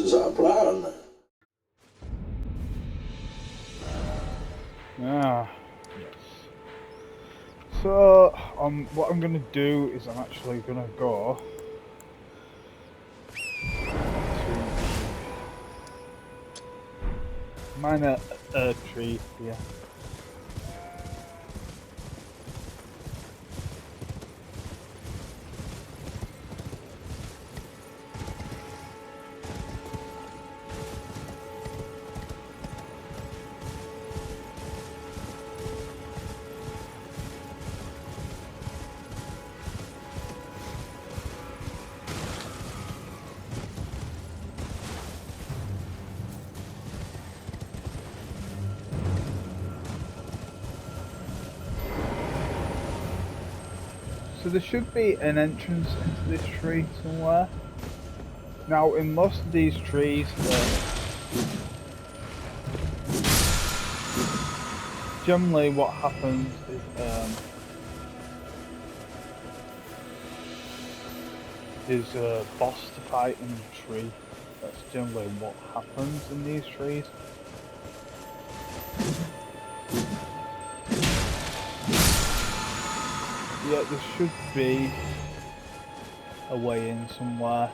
is our plan. Ah, yes. So, what I'm gonna do is I'm actually gonna go to the minor tree here. So there should be an entrance into this tree somewhere. Now, in most of these trees, generally what happens is there's a boss to fight in the tree. That's generally what happens in these trees. Yeah, there should be a way in somewhere.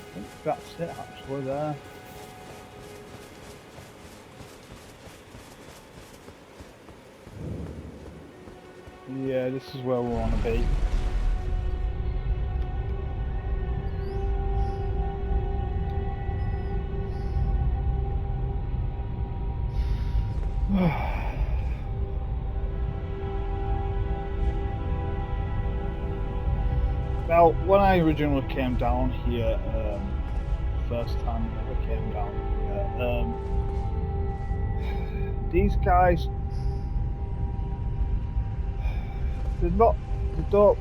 I think that's it actually there. Yeah, this is where we want to be. Now, when I originally came down here, first time I ever came down here, these guys, they don't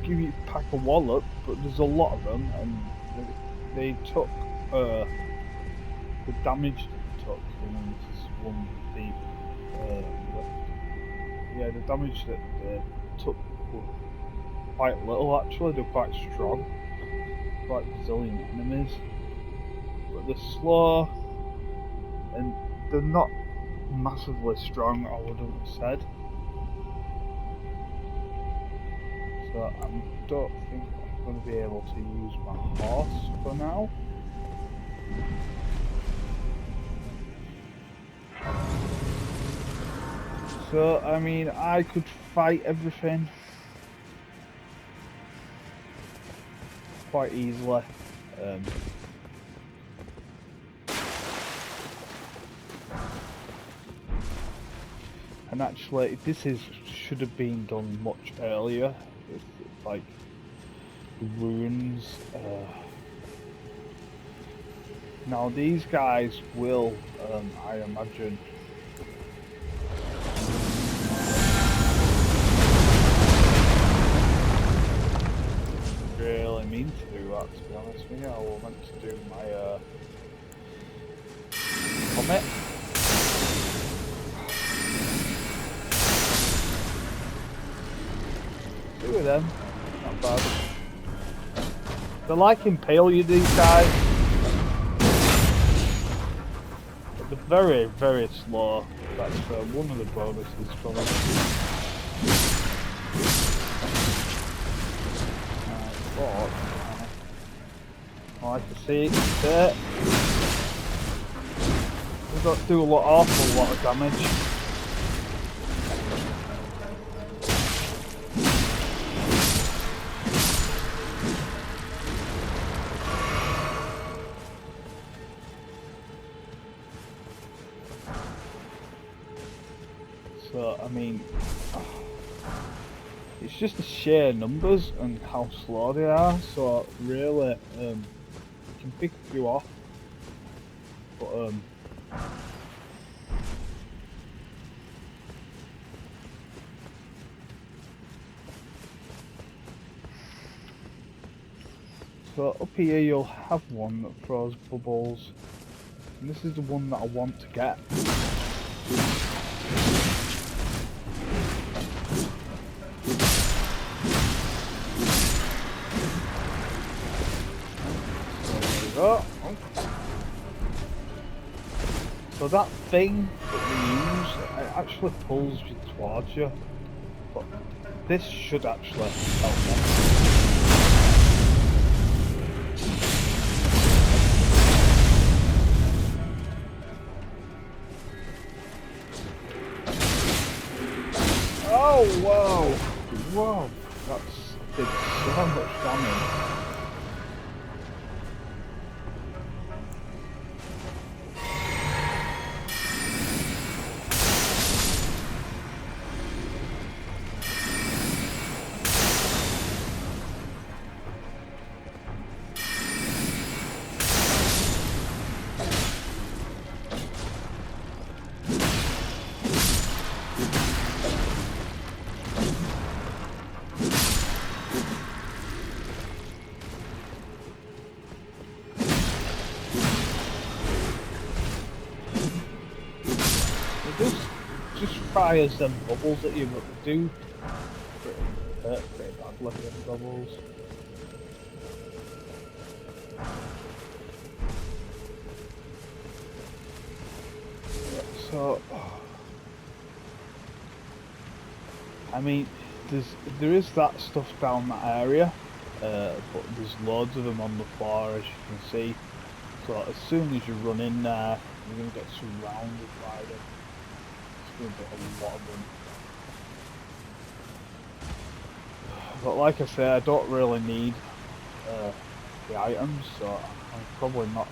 give you pack a wallop, but there's a lot of them, and they took the damage that they took in this one deep lift. Yeah, the damage that they took were quite little actually. They're quite strong, quite resilient enemies, but they're slow and they're not massively strong, I wouldn't have said. So I don't think I'm going to be able to use my horse for now. So I mean, I could fight everything quite easily. And actually, should have been done much earlier. It's like ruins. Now these guys will, I imagine, really mean to do that. To be honest with you, I was meant to do my comet. Two of them, not bad. They like impale you, these guys. But they're very, very slow. That's one of the bonuses from it. I like to see it. They don't do awful lot of damage. So, I mean, it's just the sheer numbers and how slow they are, so really, you can pick a few off, but, So up here you'll have one that throws bubbles, and this is the one that I want to get. So there we go. So that thing that we use, it actually pulls you towards you, but this should actually help me. Oh, whoa! Whoa! Did so much damage. Just fires them bubbles at you, but they do hurt pretty badly, them bubbles. Yeah, so, I mean, there is that stuff down that area, but there's loads of them on the floor, as you can see. So as soon as you run in there, you're going to get surrounded by them. It's going to be a lot of them. But like I say, I don't really need the items, so I'm probably not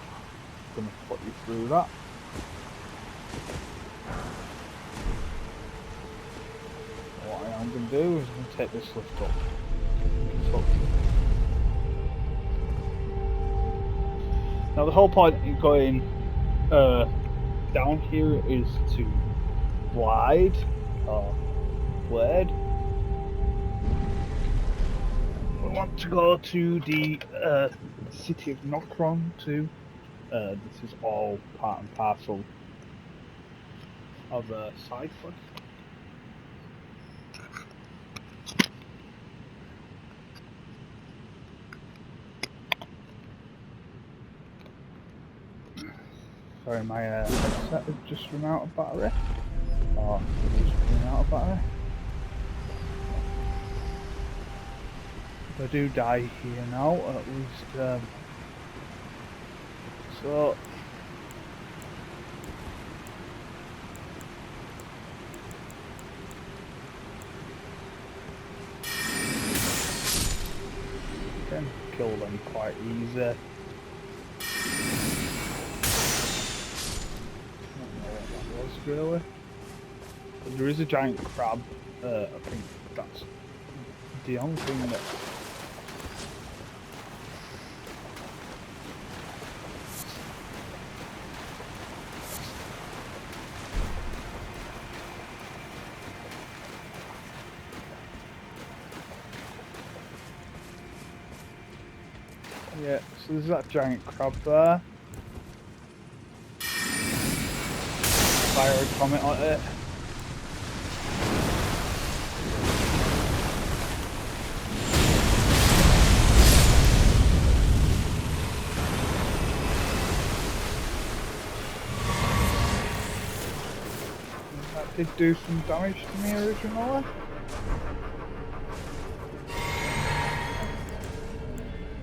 going to put you through that. What I am going to do is I'm going to take this lift up. Now the whole point in going down here is to glide or blade. We want to go to the city of Nokron too. This is all part and parcel of a side quest. Sorry, my headset has just run out of battery. Oh, it just run out of battery. If I do die here now, at least, so... Can kill them quite easy. Really, there is a giant crab. I think that's the only thing that. Yeah, so there's that giant crab there. Fire a comet on it. That did do some damage to me originally.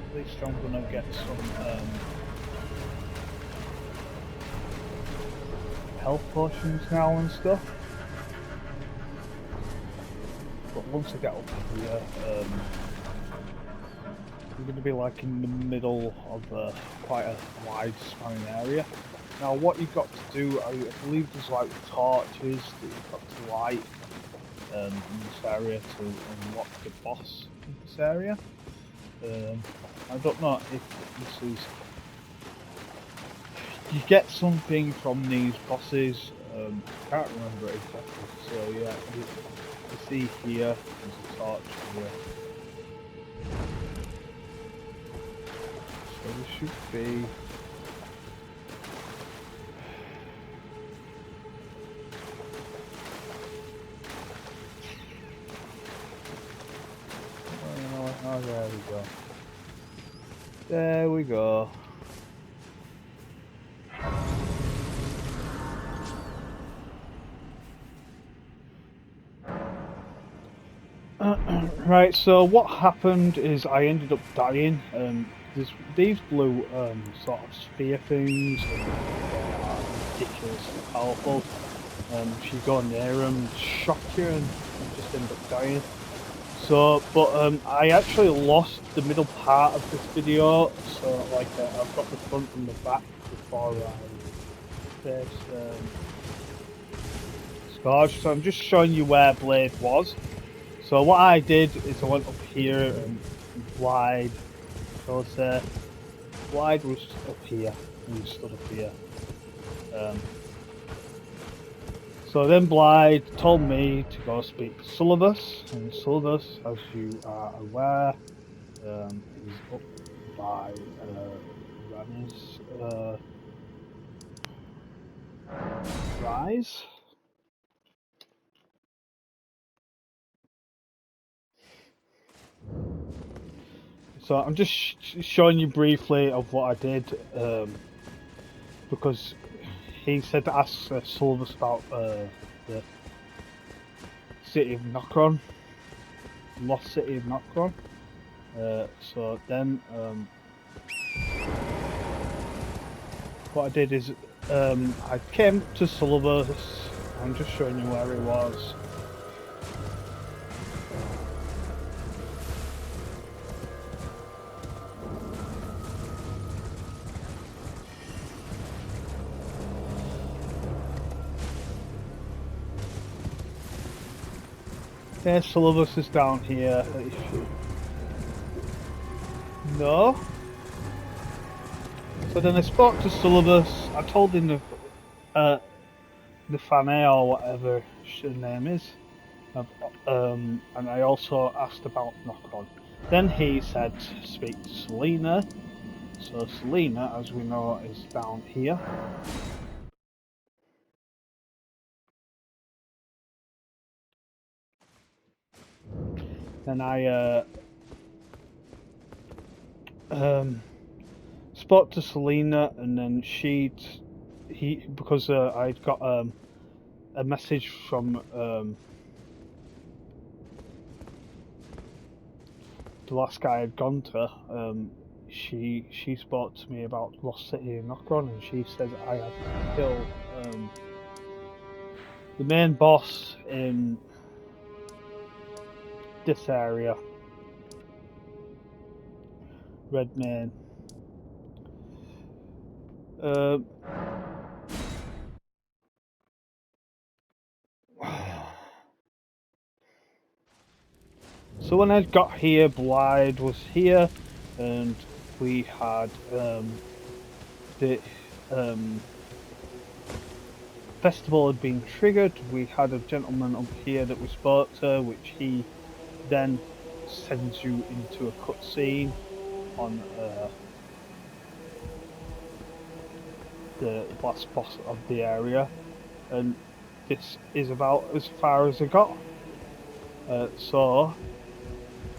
At least I'm gonna get some health potions now and stuff. But once I get up here, I'm going to be like in the middle of quite a wide spanning area. Now what you've got to do, I believe there's like torches that you've got to light in this area to unlock the boss in this area. I don't know if this is... You get something from these bosses, I can't remember it exactly, so yeah, you see here, there's a torch here. So this should be... Oh, there we go. There we go. Right, so what happened is I ended up dying. These blue sort of sphere things, and they are ridiculously powerful. If you go near them, shock you, and you just end up dying. So, but I actually lost the middle part of this video, so like I've got the front and the back before I face Scourge. So I'm just showing you where Blade was. So what I did is I went up here and Wide. So let's say Wide was up here and stood up here. So then Blythe told me to go speak to Sullivus, and Sullivus, as you are aware, is up by Rani's rise. So I'm just showing you briefly of what I did, because he said to ask Sullivus about the city of Nokron, lost city of Nokron. So then what I did is I came to Sullivus. I'm just showing you where he was. Yeah, Sullivus is down here. No. So then I spoke to Sullivus. I told him the Fane or whatever her name is, and I also asked about Nokron. Then he said speak to Selena. So Selena, as we know, is down here. Then I spoke to Selena, and then because I'd got a message from the last guy I'd gone to. She spoke to me about Lost City and Nokron, and she said I had to kill the main boss in this area, Redmayne. So when I got here, Blythe was here, and we had the festival had been triggered. We had a gentleman up here that we spoke to, which he then sends you into a cutscene on the last boss of the area, and this is about as far as I got. So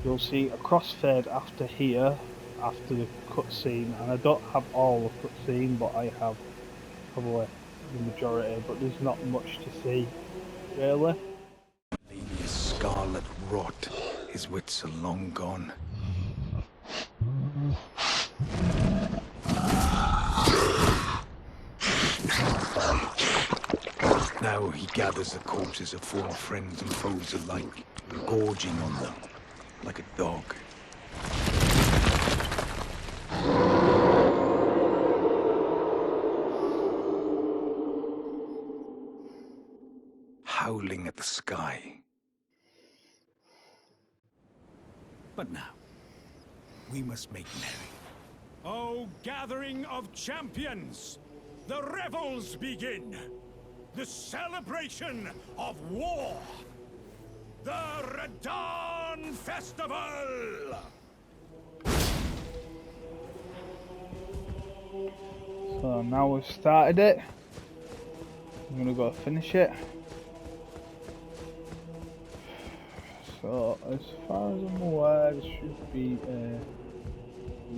you'll see a crossfade after here, after the cutscene, and I don't have all the cutscene, but I have probably the majority, but there's not much to see, really. Lady is scarlet rot. His wits are long gone. Now he gathers the corpses of former friends and foes alike, gorging on them like a dog. Howling at the sky. But now, we must make merry. O gathering of champions! The revels begin! The celebration of war! The Radahn Festival! So now we've started it, I'm gonna go finish it. So as far as I'm aware, there should be a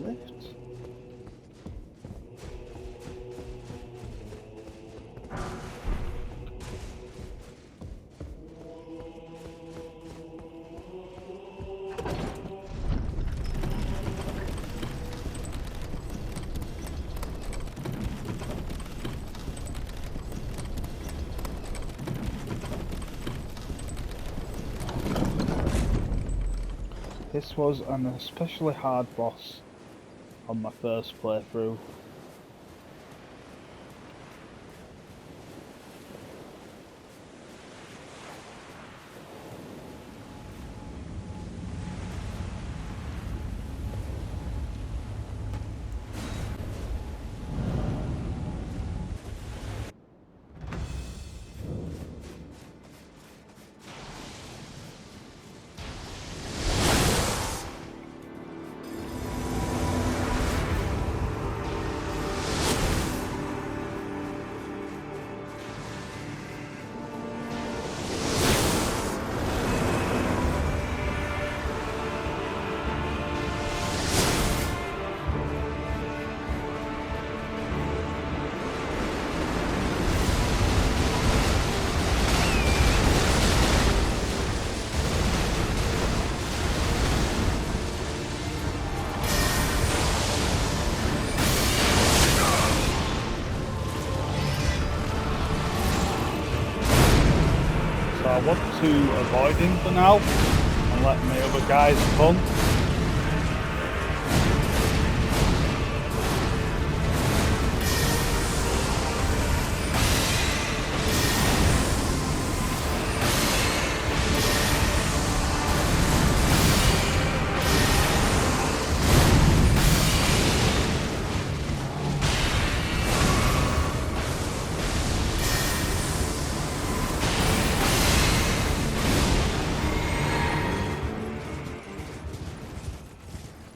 lift. This was an especially hard boss on my first playthrough. So I want to avoid him for now and let my other guys come.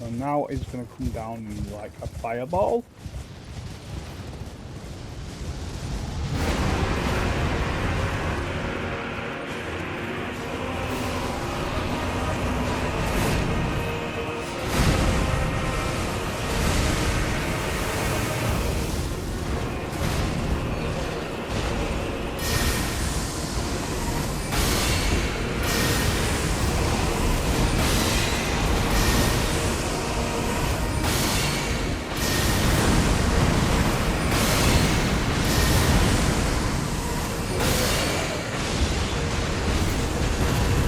And now it's going to come down in like a fireball.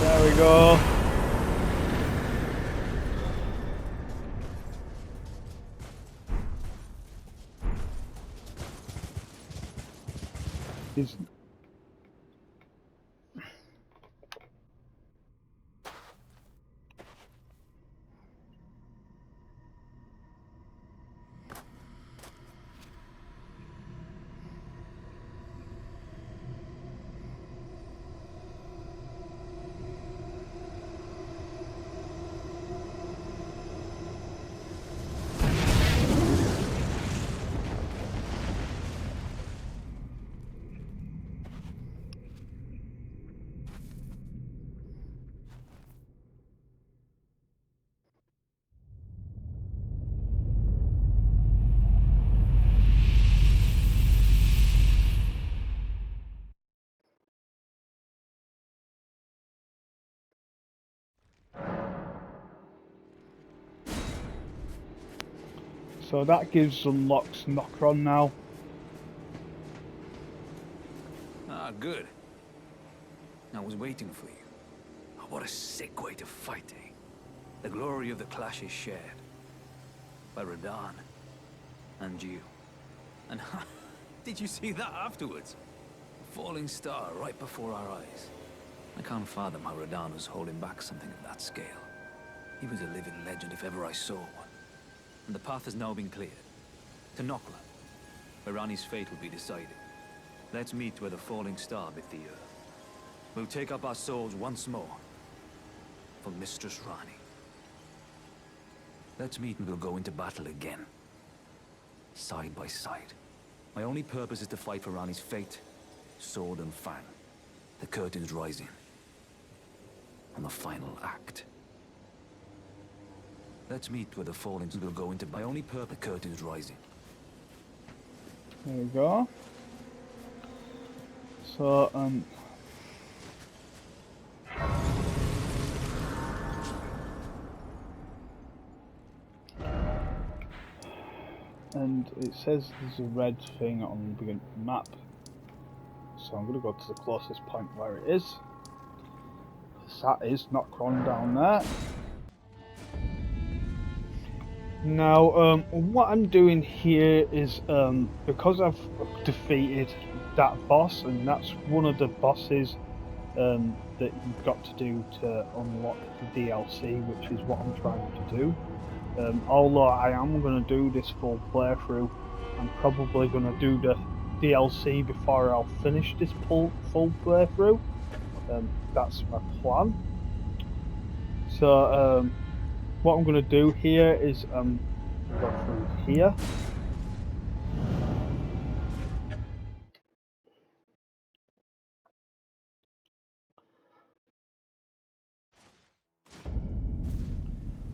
There we go. He's so that gives unlocks Knocker on now. Ah, good. I was waiting for you. Oh, what a sick way to fight, eh? The glory of the clash is shared. By Radahn. And you. And did you see that afterwards? A falling star right before our eyes. I can't fathom how Radahn was holding back something of that scale. He was a living legend if ever I saw one. And the path has now been cleared. To Nokla, where Ranni's fate will be decided. Let's meet where the falling star bit the earth. We'll take up our souls once more. For Mistress Ranni. Let's meet and we'll go into battle again. side by side. My only purpose is to fight for Ranni's fate, sword and fang. The curtain's rising. On the final act. Let's meet where the fallings will go into. My only purpose, the curtain's rising. There we go. So, and it says there's a red thing on the beginning of the map. So I'm going to go to the closest point where it is. That is Knockron down there. Now, what I'm doing here is, because I've defeated that boss, and that's one of the bosses that you've got to do to unlock the DLC, which is what I'm trying to do. Although I am going to do this full playthrough, I'm probably going to do the DLC before I'll finish this full playthrough. That's my plan. So what I'm going to do here is go through here.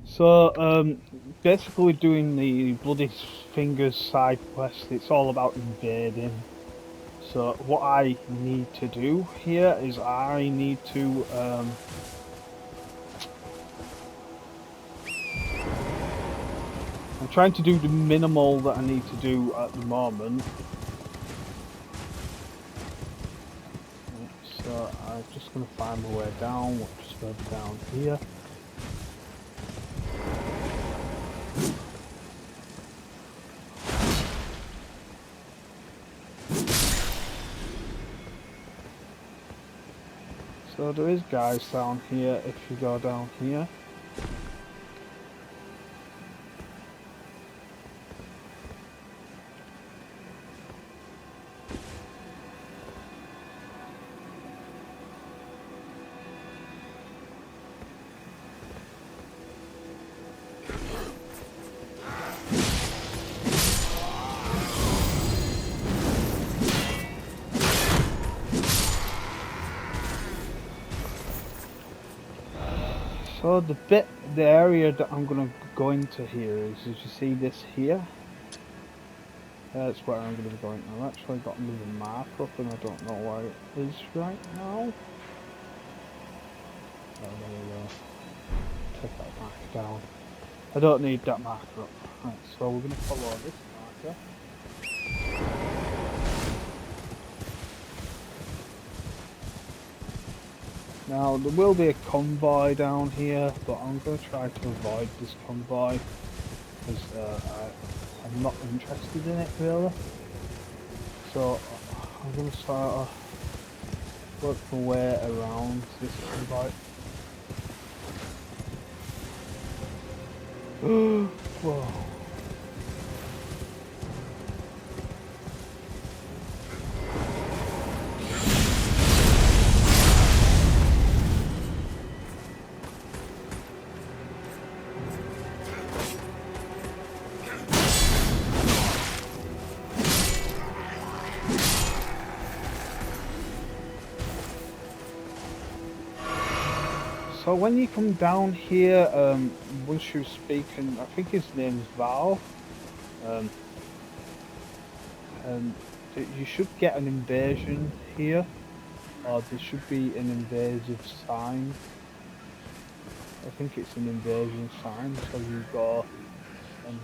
So basically doing the Bloody Fingers side quest, it's all about invading. So what I need to do here is I need to I'm trying to do the minimal that I need to do at the moment. So I'm just going to find my way down, which is further down here. So there is guys down here if you go down here. So the area that I'm gonna go into here is, as you see this here, that's where I'm gonna be going. I've actually got another mark up and I don't know where it is right now. Oh, there we go. Take that marker down. I don't need that marker up. Right, so we're gonna follow this marker. Now there will be a convoy down here, but I'm going to try to avoid this convoy because I'm not interested in it really. So I'm going to sort of work my way around this convoy. Whoa. So when you come down here, once you speak, and I think his name's Val, you should get an invasion here, or there should be an invasive sign. I think it's an invasion sign, so you go and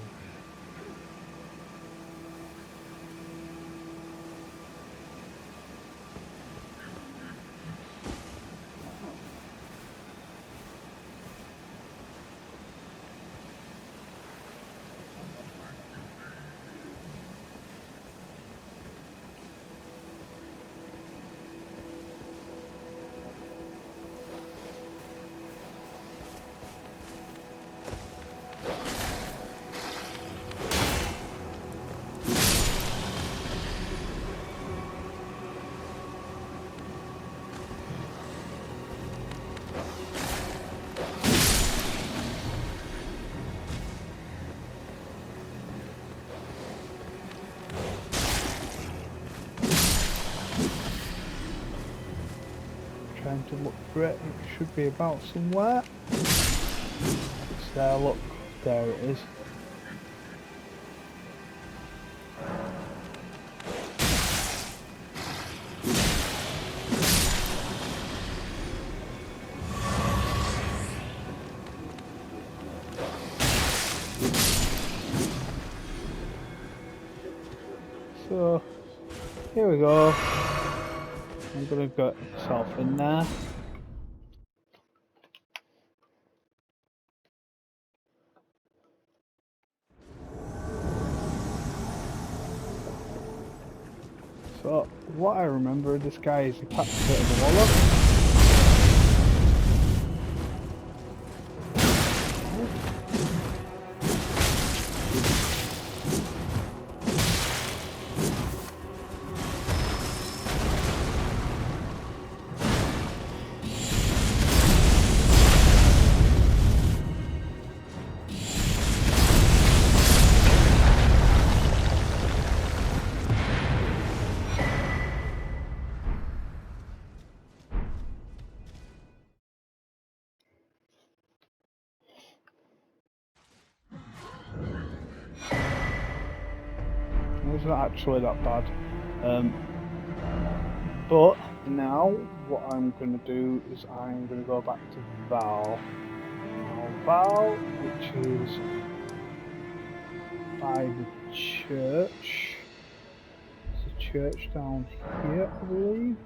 to look for it. It should be about somewhere. It's there, look. There it is. So, here we go. I'm gonna get myself in there. So, what I remember of this guy is he packed a bit of a wallet. It's not actually that bad. But now what I'm going to do is I'm going to go back to Val. Now Val, which is by the church. There's a church down here, I believe.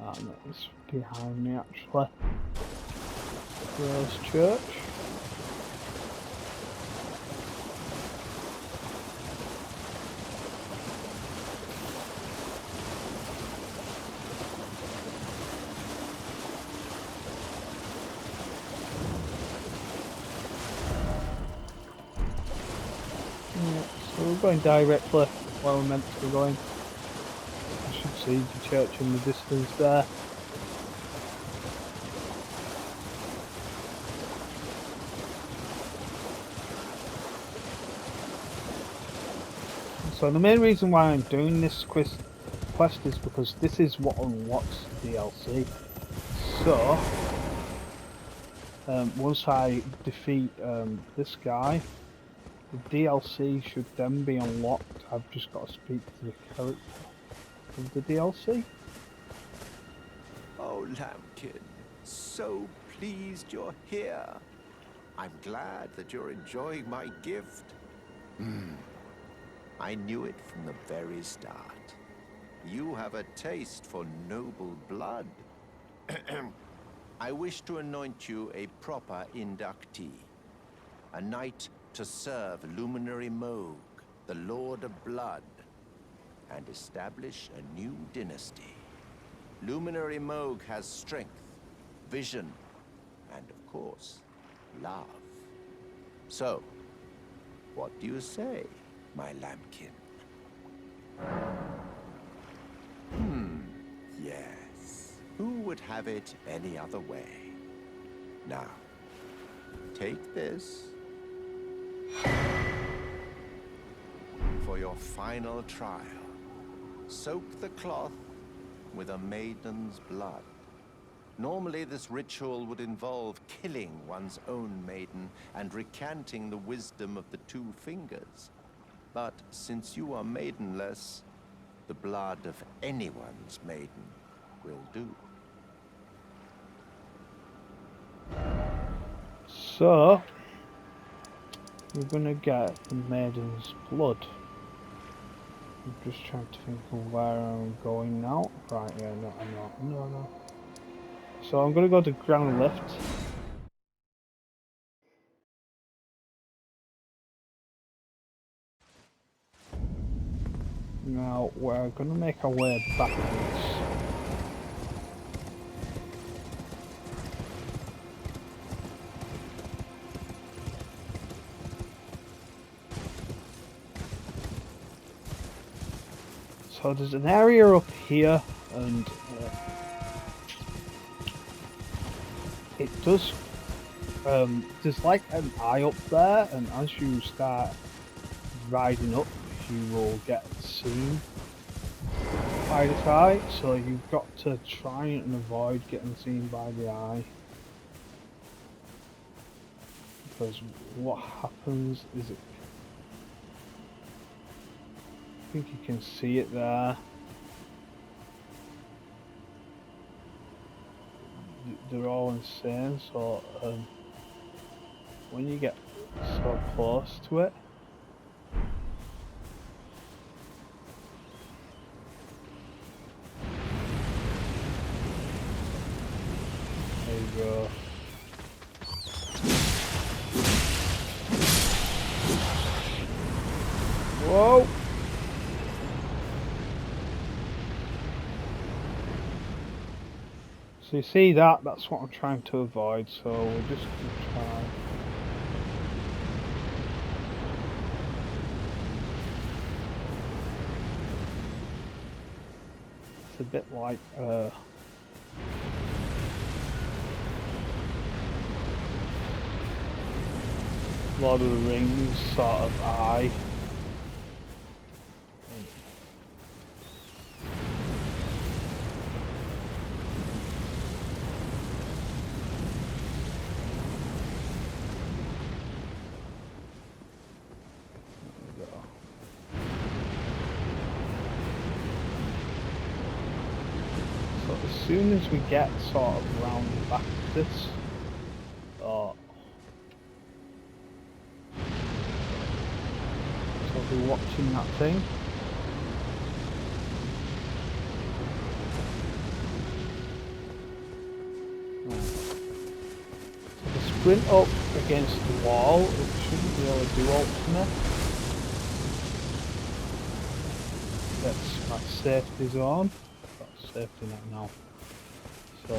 And it's behind me actually. Rose Church. Yeah, so we're going directly where we're meant to be going. I should see the church in the distance there. So the main reason why I'm doing this quest is because this is what unlocks DLC. So once I defeat this guy, the DLC should then be unlocked. I've just got to speak to the character of the DLC. Oh, Lambkin, so pleased you're here. I'm glad that you're enjoying my gift. I knew it from the very start. You have a taste for noble blood. I wish to anoint you a proper inductee. A knight to serve Luminary Moog, the Lord of Blood, and establish a new dynasty. Luminary Moog has strength, vision, and of course, love. So, what do you say, my lambkin? Yes. Who would have it any other way? Now, take this for your final trial. Soak the cloth with a maiden's blood. Normally, this ritual would involve killing one's own maiden and recanting the wisdom of the two fingers. But since you are maidenless, the blood of anyone's maiden will do. So we're gonna get the maiden's blood. I'm just trying to think of where I'm going now. Right, yeah, no. So I'm gonna go to ground lift. Now we're gonna make our way backwards. So there's an area up here, and it does. There's like an eye up there, and as you start riding up, you will get seen by this eye. So you've got to try and avoid getting seen by the eye, because what happens is it. I think you can see it there. They're all insane, so when you get so close to it, there you go. Whoa! So you see that? That's what I'm trying to avoid, so we're just going to try. It's a bit like Lord of the Rings sort of eye. As soon as we get sort of round the back of this, so I'll be watching that thing. So the sprint up against the wall, it shouldn't really do ultimate. That's my safety zone. Got safety net now. So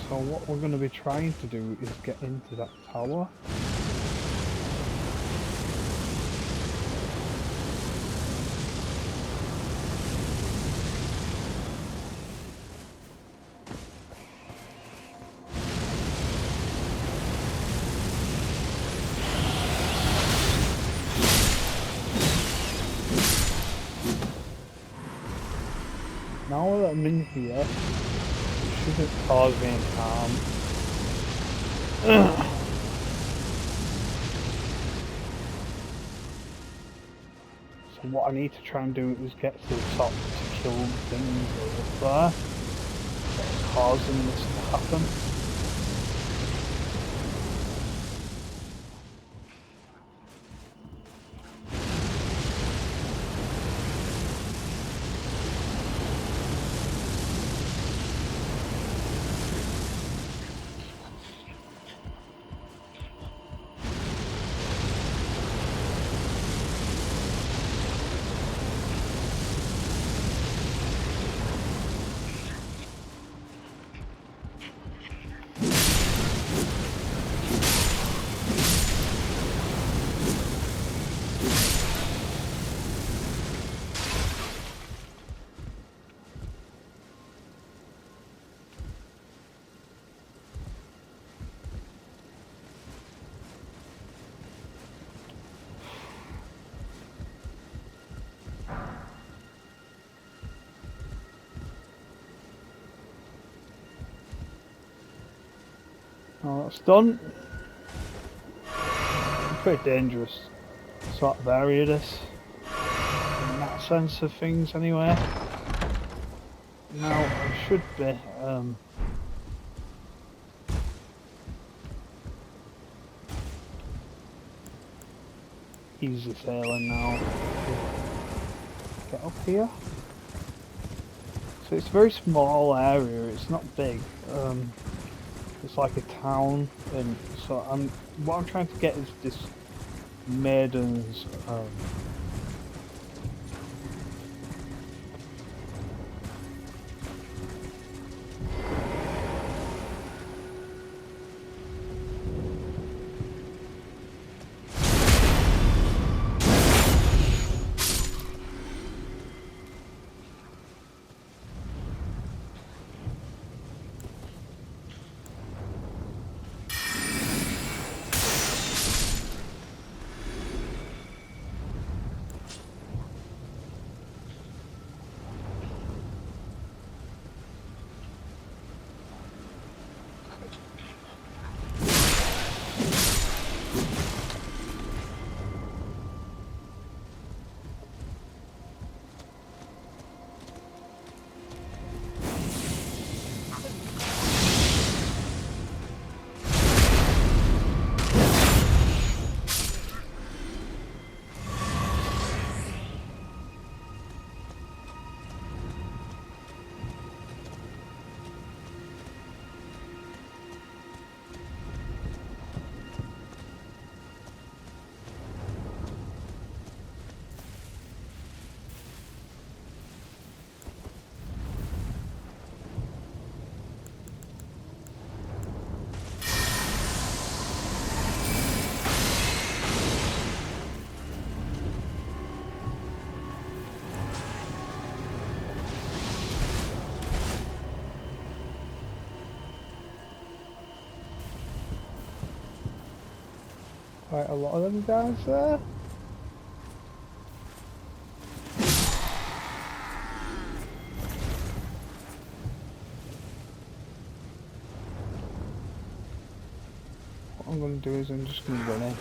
so what we're going to be trying to do is get into that tower. Now that I'm in here, it shouldn't cause me any harm. So what I need to try and do is get to the top to kill things over there that's causing this to happen. Now that's done. Pretty dangerous sort of area this, in that sense of things anyway. Now it should be easy sailing now. Get up here. So it's a very small area, it's not big. It's like a town, and so what I'm trying to get is this maiden's quite a lot of them guys there. What I'm going to do is I'm just going to run in.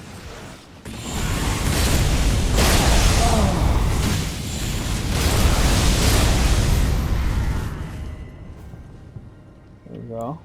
There we go.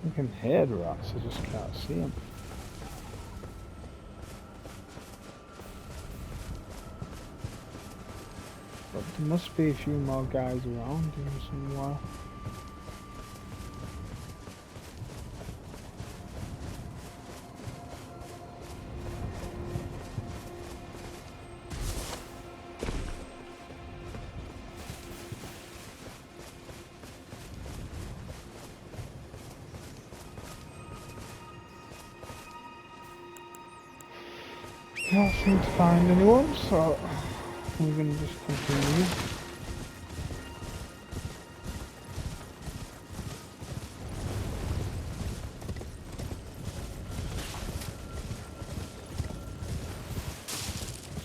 I can hear the rats, I just can't see them. But there must be a few more guys around here somewhere. Can't seem to find anyone, so we're gonna just continue.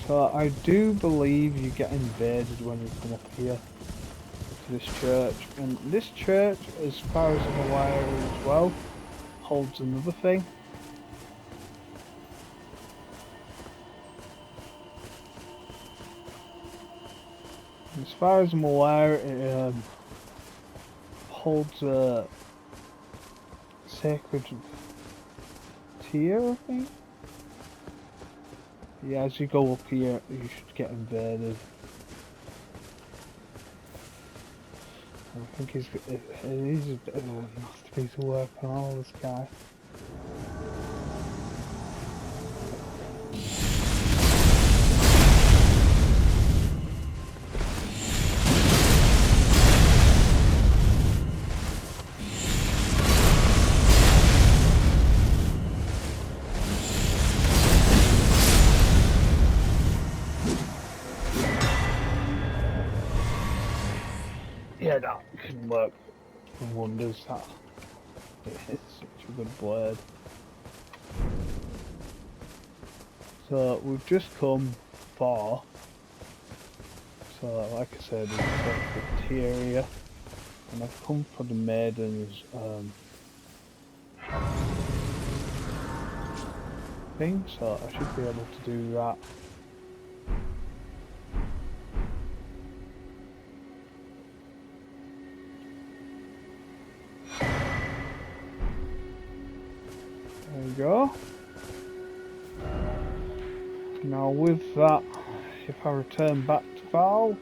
So I do believe you get invaded when you come up here to this church, and this church, as far as I'm aware as well, holds another thing. As far as I'm aware, it holds a sacred tier, I think. Yeah, as you go up here, you should get invaded. I think he's a bit of a masterpiece of work on all this guy. Yeah, that can work wonders. That it's such a good blade. So we've just come far. So like I said, there's a area, and I've come for the maiden's thing. So I should be able to do that. There we go. Now with that, if I return back to Val,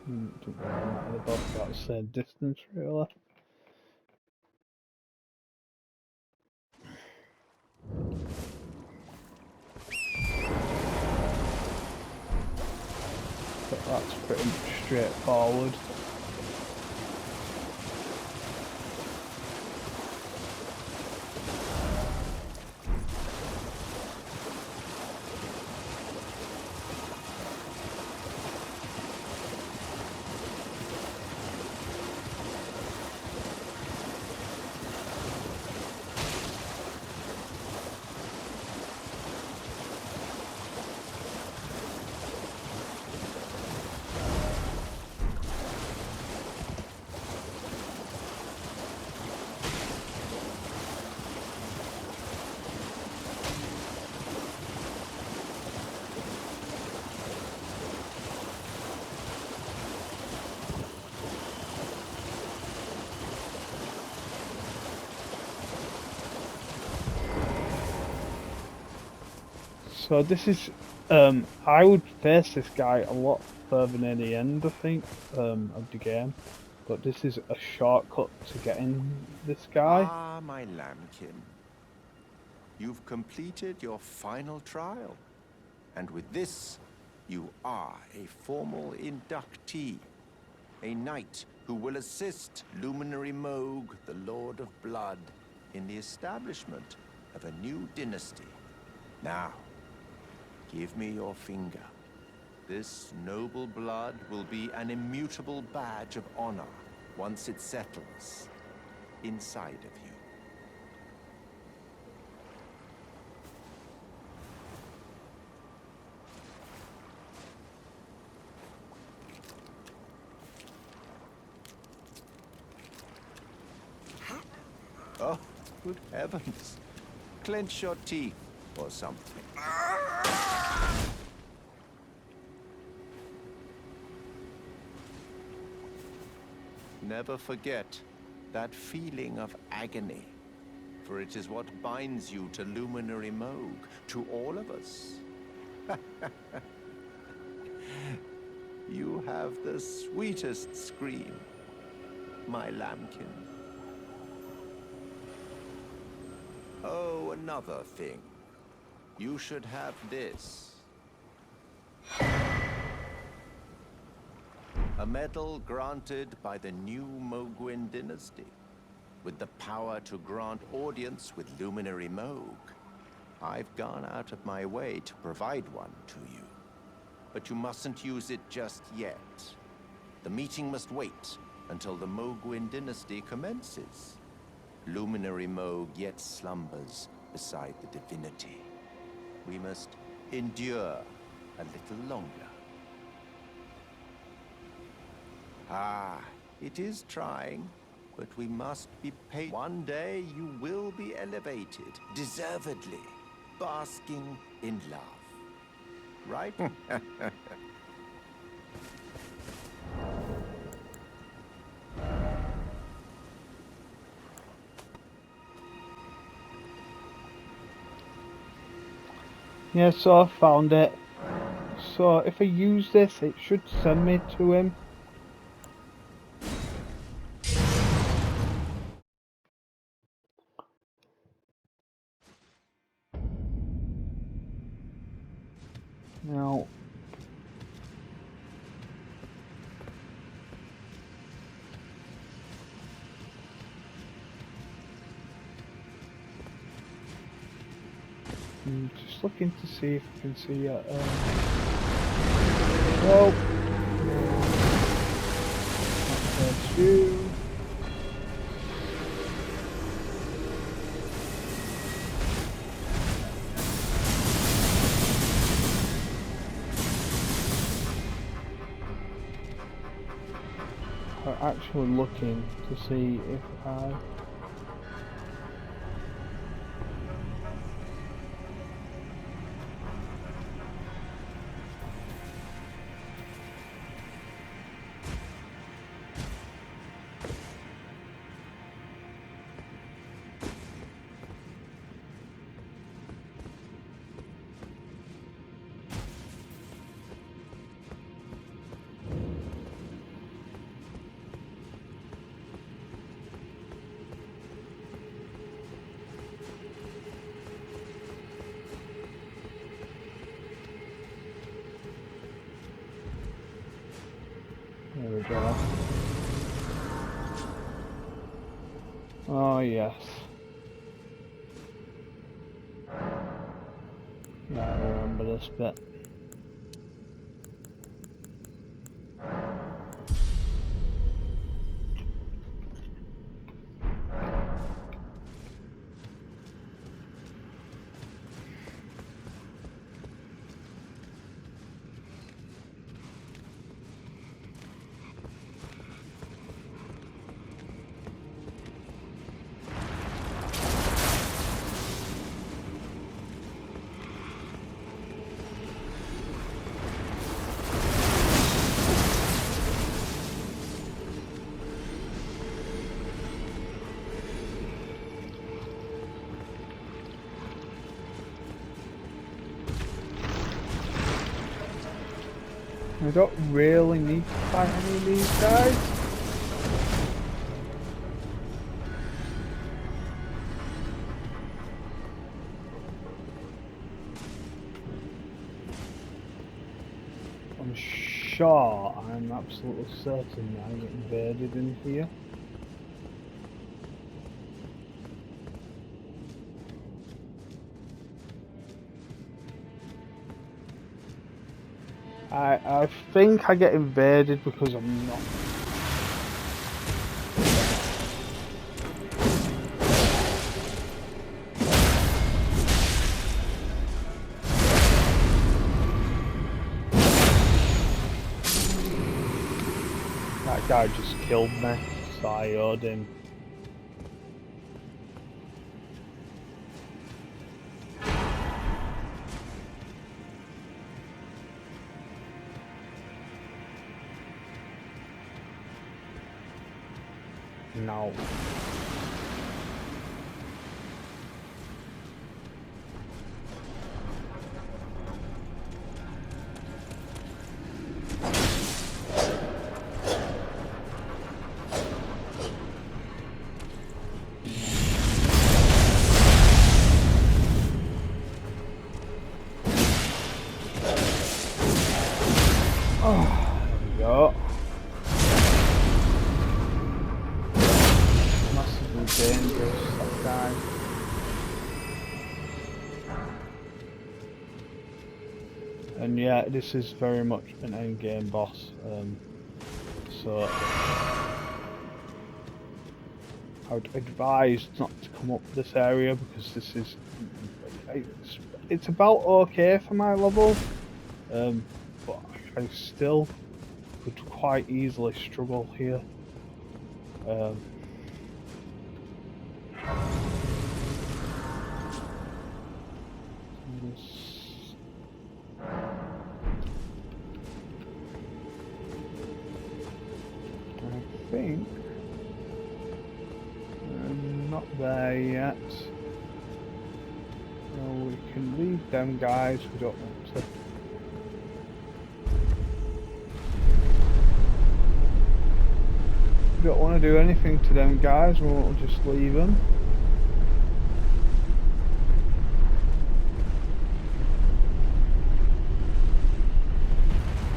don't really matter, they're both about the same distance really. But that's pretty much straightforward. So this is, I would face this guy a lot further near the end, I think, of the game. But this is a shortcut to getting this guy. Ah, my lambkin. You've completed your final trial. And with this, you are a formal inductee. A knight who will assist Luminary Moog, the Lord of Blood, in the establishment of a new dynasty. Now, give me your finger. This noble blood will be an immutable badge of honor once it settles inside of you. Oh, good heavens. Clench your teeth or something. Never forget that feeling of agony, for it is what binds you to Luminary Moog, to all of us. You have the sweetest scream, my lambkin. Oh, another thing. You should have this. A medal granted by the new Mogwin dynasty, with the power to grant audience with Luminary Moog. I've gone out of my way to provide one to you. But you mustn't use it just yet. The meeting must wait until the Mogwin dynasty commences. Luminary Moog yet slumbers beside the divinity. We must endure a little longer. Ah, it is trying, but we must be patient. One day you will be elevated, deservedly, basking in love. Right? Yeah, so I found it. So if I use this, it should send me to him. Now, I'm just looking to see if I can see it. Well, that's you. I'm actually looking to see if I. There we go. Oh yes. Yeah, I remember this bit. I don't really need to fight any of these guys. I'm sure, I'm absolutely certain that I get invaded in here. I think I get invaded because I'm not. That guy just killed me, so I owed him. No. Oh, there we go. Massively dangerous, that guy. And yeah, this is very much an endgame boss. So I would advise not to come up this area because this is it's about okay for my level, but I still could quite easily struggle here. I think I'm not there yet. Well, we can leave them guys, we don't want to. don't want to do anything to them guys, we'll just leave them.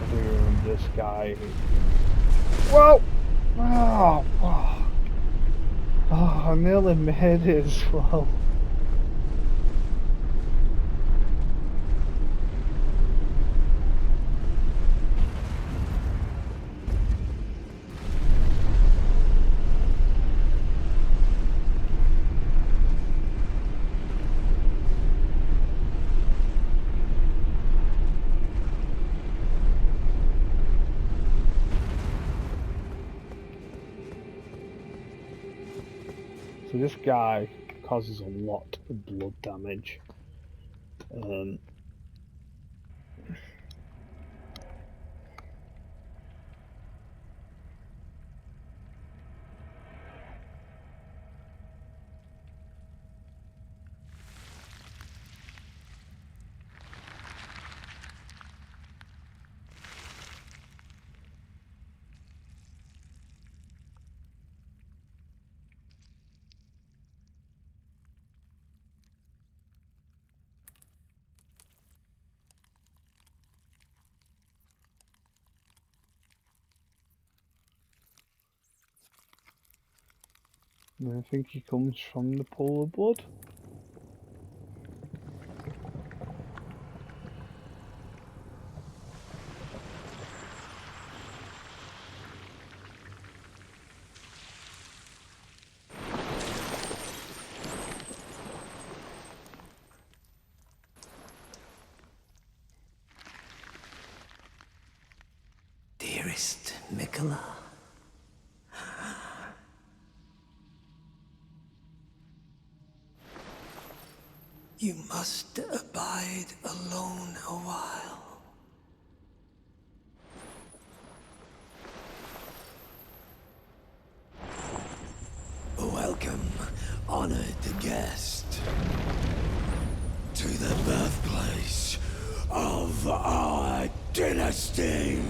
I do remember this guy. Whoa! Oh, fuck. Oh, I nearly made it as well. So this guy causes a lot of blood damage. And I think he comes from the pool of blood. Dearest Mikola, you must abide alone a while. Welcome, honored guest, to the birthplace of our dynasty.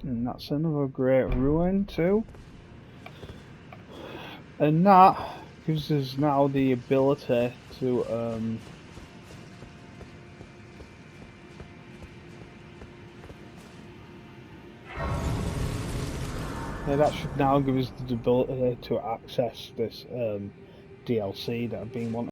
And that's another great ruin too. And that gives us now the ability to that should now give us the ability to access this DLC that I've been wanting